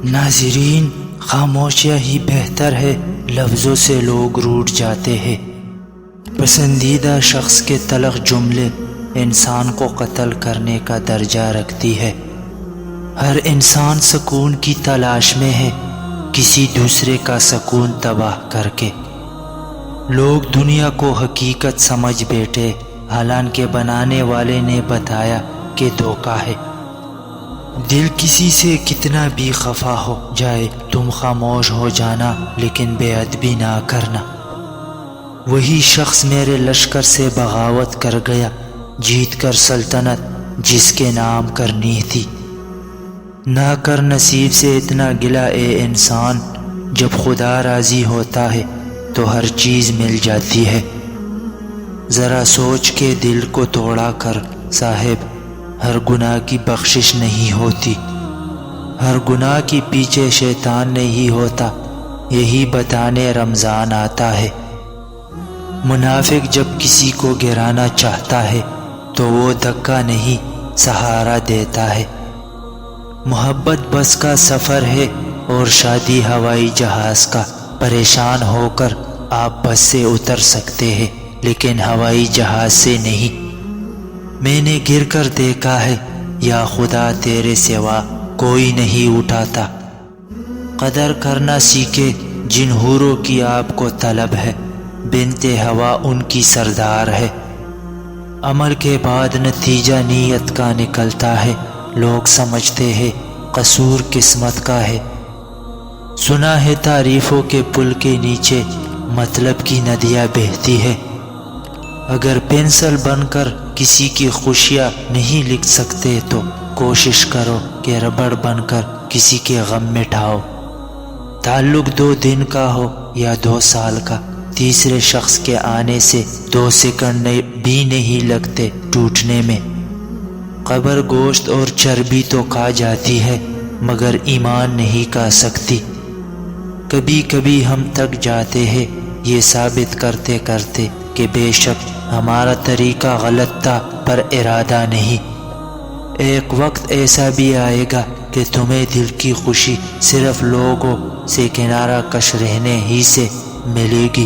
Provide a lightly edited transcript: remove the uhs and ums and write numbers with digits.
ناظرین، خاموشیاں ہی بہتر ہے، لفظوں سے لوگ روٹھ جاتے ہیں۔ پسندیدہ شخص کے تلخ جملے انسان کو قتل کرنے کا درجہ رکھتی ہے۔ ہر انسان سکون کی تلاش میں ہے، کسی دوسرے کا سکون تباہ کر کے۔ لوگ دنیا کو حقیقت سمجھ بیٹھے، حالانکہ بنانے والے نے بتایا کہ دھوکہ ہے۔ دل کسی سے کتنا بھی خفا ہو جائے، تم خاموش ہو جانا لیکن بے ادبی نہ کرنا۔ وہی شخص میرے لشکر سے بغاوت کر گیا، جیت کر سلطنت جس کے نام کرنی تھی۔ نہ کر نصیب سے اتنا گلہ اے انسان، جب خدا راضی ہوتا ہے تو ہر چیز مل جاتی ہے۔ ذرا سوچ کے دل کو توڑا کر صاحب، ہر گناہ کی بخشش نہیں ہوتی۔ ہر گناہ کی پیچھے شیطان نہیں ہوتا، یہی بتانے رمضان آتا ہے۔ منافق جب کسی کو گرانا چاہتا ہے تو وہ دھکا نہیں سہارا دیتا ہے۔ محبت بس کا سفر ہے اور شادی ہوائی جہاز کا۔ پریشان ہو کر آپ بس سے اتر سکتے ہیں لیکن ہوائی جہاز سے نہیں۔ میں نے گر کر دیکھا ہے، یا خدا تیرے سوا کوئی نہیں اٹھاتا۔ قدر کرنا سیکھے جن حوروں کی آپ کو طلب ہے، بنت ہوا ان کی سردار ہے۔ عمل کے بعد نتیجہ نیت کا نکلتا ہے، لوگ سمجھتے ہیں قصور قسمت کا ہے۔ سنا ہے تعریفوں کے پل کے نیچے مطلب کی ندیاں بہتی ہے۔ اگر پنسل بن کر کسی کی خوشیاں نہیں لکھ سکتے تو کوشش کرو کہ ربڑ بن کر کسی کے غم مٹاؤ۔ تعلق 2 دن کا ہو یا 2 سال کا، تیسرے شخص کے آنے سے 2 سیکنڈ بھی نہیں لگتے ٹوٹنے میں۔ قبر گوشت اور چربی تو کھا جاتی ہے مگر ایمان نہیں کھا سکتی۔ کبھی کبھی ہم تک جاتے ہیں یہ ثابت کرتے کرتے کہ بے شک ہمارا طریقہ غلط تھا پر ارادہ نہیں۔ ایک وقت ایسا بھی آئے گا کہ تمہیں دل کی خوشی صرف لوگوں سے کنارہ کش رہنے ہی سے ملے گی۔